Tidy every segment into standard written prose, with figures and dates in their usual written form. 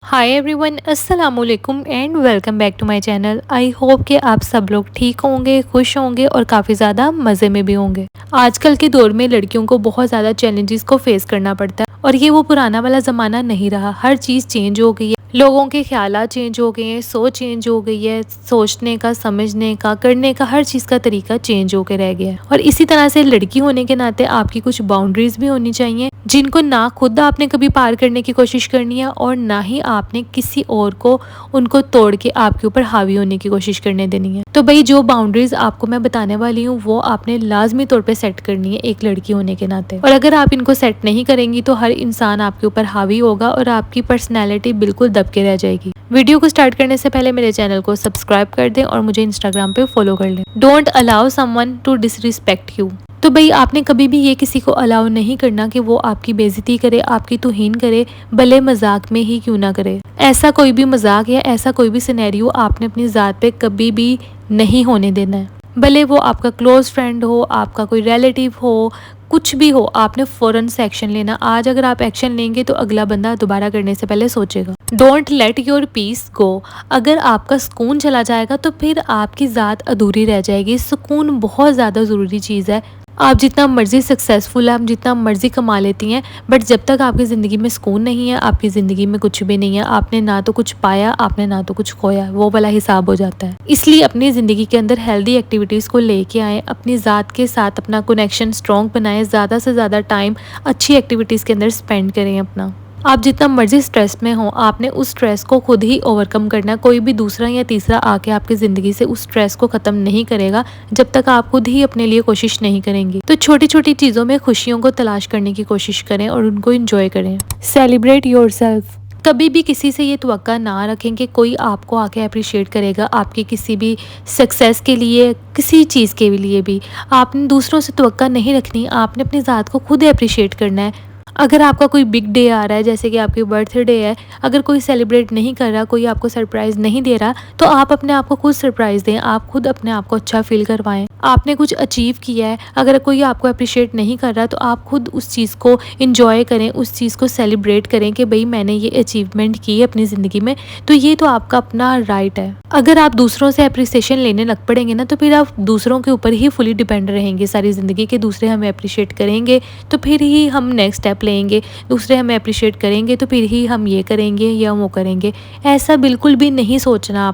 हाय everyone, अस्सलाम वालेकुम and welcome back to my channel. I hope कि आप सब लोग ठीक होंगे, खुश होंगे और काफ़ी ज़्यादा मज़े में भी होंगे। आजकल के दौर में लड़कियों को बहुत ज़्यादा चैलेंजेस को फेस करना पड़ता है और ये वो पुराना वाला ज़माना नहीं रहा। हर चीज़ चेंज हो गई है, लोगों के ख्यालात चेंज हो गए हैं, सोच चेंज हो गई है, सोचने का, समझने का, करने का, हर चीज़ का तरीका चेंज होकर रह गया है। और इसी तरह से लड़की होने के नाते आपकी कुछ बाउंड्रीज भी होनी चाहिए, जिनको ना खुद आपने कभी पार करने की कोशिश करनी है और ना ही आपने किसी और को उनको तोड़ के आपके ऊपर हावी होने की कोशिश करने देनी है। तो भाई, जो बाउंड्रीज आपको मैं बताने वाली हूँ वो आपने लाजमी तौर पे सेट करनी है एक लड़की होने के नाते। और अगर आप इनको सेट नहीं करेंगी तो हर इंसान आपके ऊपर हावी होगा और आपकी पर्सनैलिटी बिल्कुल दब के रह जाएगी। वीडियो को स्टार्ट करने से पहले मेरे चैनल को सब्सक्राइब कर दें और मुझे इंस्टाग्राम पे फॉलो कर लें। Don't allow someone to disrespect you. तो भाई, आपने कभी भी ये किसी को अलाउ नहीं करना कि वो आपकी बेइज्जती करे, आपकी तौहीन करे, भले मजाक में ही क्यों ना करे। ऐसा कोई भी मजाक या ऐसा कोई भी सिनेरियो आपने अपनी ज़ात पे कभी भी नहीं होने देना है। भले वो आपका क्लोज फ्रेंड हो, आपका कोई रिलेटिव हो, कुछ भी हो, आपने फ़ौरन से एक्शन लेना। आज अगर आप एक्शन लेंगे तो अगला बंदा दोबारा करने से पहले सोचेगा। डोंट लेट योर पीस गो। अगर आपका सुकून चला जाएगा तो फिर आपकी ज़ात अधूरी रह जाएगी। सुकून बहुत ज़्यादा ज़रूरी चीज़ है। आप जितना मर्जी सक्सेसफुल है, आप जितना मर्जी कमा लेती हैं, बट जब तक आपकी ज़िंदगी में सुकून नहीं है, आपकी ज़िंदगी में कुछ भी नहीं है। आपने ना तो कुछ पाया, आपने ना तो कुछ खोया, वो वाला हिसाब हो जाता है। इसलिए अपनी ज़िंदगी के अंदर हेल्दी एक्टिविटीज़ को लेके आएँ, अपनी ज़ात के साथ अपना कनेक्शन स्ट्रॉन्ग बनाएं, ज़्यादा से ज़्यादा टाइम अच्छी एक्टिविटीज़ के अंदर स्पेंड करें अपना। आप जितना मर्जी स्ट्रेस में हो, आपने उस स्ट्रेस को खुद ही ओवरकम करना है। कोई भी दूसरा या तीसरा आके आपकी ज़िंदगी से उस स्ट्रेस को ख़त्म नहीं करेगा जब तक आप खुद ही अपने लिए कोशिश नहीं करेंगी। तो छोटी छोटी चीज़ों में खुशियों को तलाश करने की कोशिश करें और उनको इंजॉय करें। Celebrate yourself. कभी भी किसी से ये तवक्का ना रखें कि कोई आपको आके अप्रिशिएट करेगा आपकी किसी भी सक्सेस के लिए, किसी चीज़ के लिए भी। आपने दूसरों से तवक्का नहीं रखनी, आपने अपनी ज़ात को खुद अप्रिशिएट करना है। अगर आपका कोई बिग डे आ रहा है, जैसे कि आपकी बर्थडे है, अगर कोई सेलिब्रेट नहीं कर रहा, कोई आपको सरप्राइज़ नहीं दे रहा, तो आप अपने आप को खुद सरप्राइज़ दें। आप खुद अपने आप को अच्छा फील करवाएं। आपने कुछ अचीव किया है, अगर कोई आपको अप्रिशिएट नहीं कर रहा तो आप खुद उस चीज़ को इंजॉय करें, उस चीज़ को सेलिब्रेट करें कि भाई मैंने ये अचीवमेंट की है अपनी ज़िंदगी में। तो ये तो आपका अपना राइट है। अगर आप दूसरों से अप्रिसिएशन लेने लग पड़ेंगे ना, तो फिर आप दूसरों के ऊपर ही फुली डिपेंड रहेंगे सारी ज़िंदगी के। दूसरे हमें अप्रिशिएट करेंगे तो फिर ही हम नेक्स्ट स्टेप लेंगे, दूसरे हमें अप्रिशिएट करेंगे तो फिर ही हम ये करेंगे या वो करेंगे। ऐसा बिल्कुल भी नहीं सोचना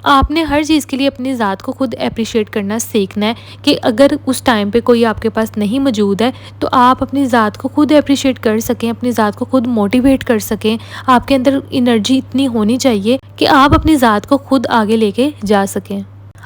आपने हर चीज़ के लिए अपनी ज़ात को खुद अप्रिशिएट करना सीखना है कि अगर उस टाइम पे कोई आपके पास नहीं मौजूद है तो आप अपनी ज़ात को खुद अप्रिशिएट कर सकें, अपनी ज़ात को खुद मोटिवेट कर सकें। आपके अंदर एनर्जी इतनी होनी चाहिए कि आप अपनी ज़ात को खुद आगे लेके जा सकें।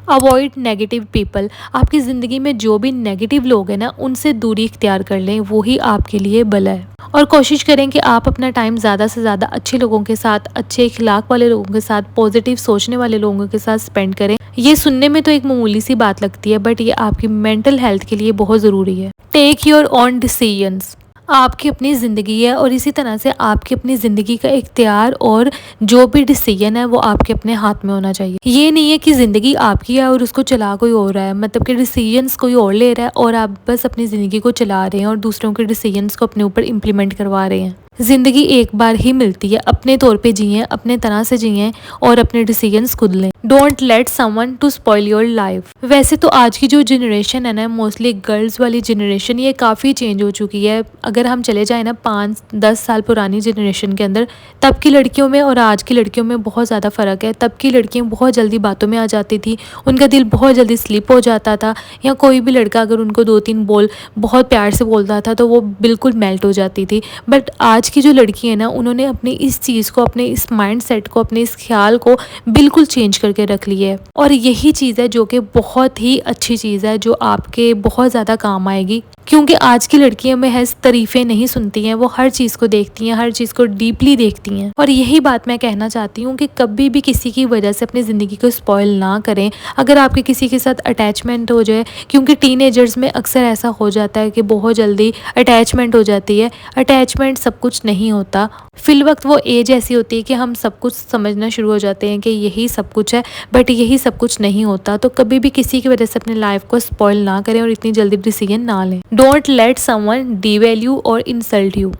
Avoid negative people. आपकी ज़िंदगी में जो भी नेगेटिव लोग हैं ना, उनसे दूरी इख्तियार कर लें, वो ही आपके लिए भला है। और कोशिश करें कि आप अपना टाइम ज़्यादा से ज़्यादा अच्छे लोगों के साथ, अच्छे इखलाक वाले लोगों के साथ, पॉजिटिव सोचने वाले लोगों के साथ स्पेंड करें। ये सुनने में तो एक मामूली सी बात लगती है, बट ये आपकी मेंटल हेल्थ के लिए बहुत ज़रूरी है। Take your own decisions. आपकी अपनी ज़िंदगी है और इसी तरह से आपकी अपनी ज़िंदगी का इख्तियार और जो भी डिसीजन है वो आपके अपने हाथ में होना चाहिए। ये नहीं है कि ज़िंदगी आपकी है और उसको चला कोई और रहा है, मतलब कि डिसीजंस कोई और ले रहा है और आप बस अपनी ज़िंदगी को चला रहे हैं और दूसरों के डिसीजंस को अपने ऊपर इम्प्लीमेंट करवा रहे हैं। ज़िंदगी एक बार ही मिलती है, अपने तौर पे जिएं, अपने तरह से जिएं और अपने डिसीजंस खुद लें। Don't let someone to spoil your life. वैसे तो आज की जो जनरेशन है ना, मोस्टली गर्ल्स वाली जनरेशन, ये काफ़ी चेंज हो चुकी है। अगर हम चले जाएं ना 5-10 साल पुरानी जनरेशन के अंदर, तब की लड़कियों में और आज की लड़कियों में बहुत ज़्यादा फ़र्क है। तब की लड़कियाँ बहुत जल्दी बातों में आ जाती थी, उनका दिल बहुत जल्दी स्लिप हो जाता था, या कोई भी लड़का अगर उनको 2-3 बोल बहुत प्यार से बोलता था तो वो बिल्कुल मेल्ट हो जाती थी। बट आज की जो लड़की है ना, उन्होंने अपनी इस चीज़ को, अपने इस माइंड सेट को, अपने इस ख्याल को बिल्कुल चेंज करके रख ली है। और यही चीज़ है जो कि बहुत ही अच्छी चीज़ है, जो आपके बहुत ज़्यादा काम आएगी। क्योंकि आज की लड़कियां महज तारीफ़ें नहीं सुनती हैं, वो हर चीज़ को देखती हैं, हर चीज़ को डीपली देखती हैं। और यही बात मैं कहना चाहती हूँ कि कभी भी किसी की वजह से अपनी ज़िंदगी को स्पॉइल ना करें। अगर आपके किसी के साथ अटैचमेंट हो जाए, क्योंकि टीनेजर्स में अक्सर ऐसा हो जाता है कि बहुत जल्दी अटैचमेंट हो जाती है। अटैचमेंट सब कुछ नहीं होता। फिल वक्त वो एज ऐसी होती है कि हम सब कुछ समझना शुरू हो जाते हैं कि यही सब कुछ है, बट यही सब कुछ नहीं होता। तो कभी भी किसी की वजह से अपनी लाइफ को स्पॉइल ना करें और इतनी जल्दी डिसीजन ना लें। डोंट लेट समवन डिवैल्यू और इंसल्ट यू।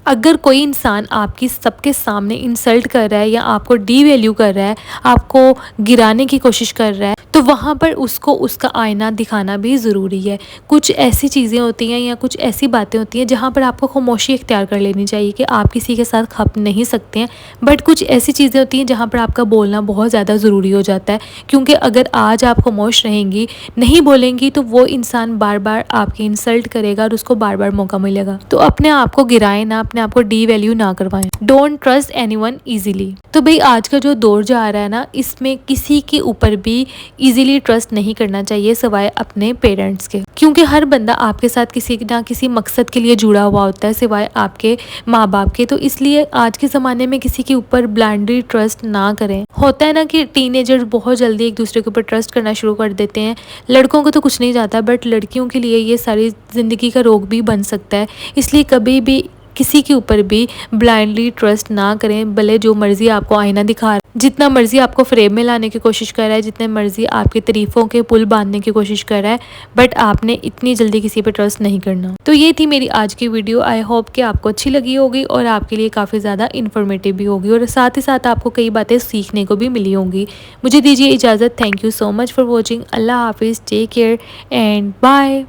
अगर कोई इंसान आपकी सबके सामने इंसल्ट कर रहा है या आपको डीवैल्यू कर रहा है, आपको गिराने की कोशिश कर रहा है, तो वहाँ पर उसको उसका आईना दिखाना भी ज़रूरी है। कुछ ऐसी चीज़ें होती हैं या कुछ ऐसी बातें होती हैं जहाँ पर आपको खामोशी इख्तियार कर लेनी चाहिए कि आप किसी के साथ खप नहीं सकते हैं। बट कुछ ऐसी चीज़ें होती हैं जहाँ पर आपका बोलना बहुत ज़्यादा ज़रूरी हो जाता है, क्योंकि अगर आज आप खामोश रहेंगी, नहीं बोलेंगी, तो वो इंसान बार बार आपकी इंसल्ट करेगा और उसको बार बार मौका मिलेगा। तो अपने आप को गिराएं ना, अपने आप को डीवैल्यू ना करवाएं। Don't trust anyone easily. तो भाई आज का जो दौर जा रहा है ना, इसमें किसी के ऊपर भी इजीली ट्रस्ट नहीं करना चाहिए सिवाय अपने पेरेंट्स के, क्योंकि हर बंदा आपके साथ किसी ना किसी मकसद के लिए जुड़ा हुआ होता है सिवाय आपके माँ बाप के। तो इसलिए आज के ज़माने में किसी के ऊपर ब्लाइंडली ट्रस्ट ना करें। होता है ना कि टीनेजर्स बहुत जल्दी एक दूसरे के ऊपर ट्रस्ट करना शुरू कर देते हैं। लड़कों को तो कुछ नहीं जाता, बट लड़कियों के लिए ये सारी ज़िंदगी का रोग भी बन सकता है। इसलिए कभी भी किसी के ऊपर भी ब्लाइंडली ट्रस्ट ना करें। भले जो मर्ज़ी आपको आईना दिखा रहा है, जितना मर्ज़ी आपको फ्रेम में लाने की कोशिश कर रहा है, जितने मर्ज़ी आपकी तारीफ़ों के पुल बांधने की कोशिश कर रहा है, बट आपने इतनी जल्दी किसी पे ट्रस्ट नहीं करना। तो ये थी मेरी आज की वीडियो। आई होप कि आपको अच्छी लगी होगी और आपके लिए काफ़ी ज़्यादा इन्फॉर्मेटिव भी होगी, और साथ ही साथ आपको कई बातें सीखने को भी मिली होंगी। मुझे दीजिए इजाज़त। Thank you so much for watching. अल्लाह हाफिज़, टेक केयर एंड बाय।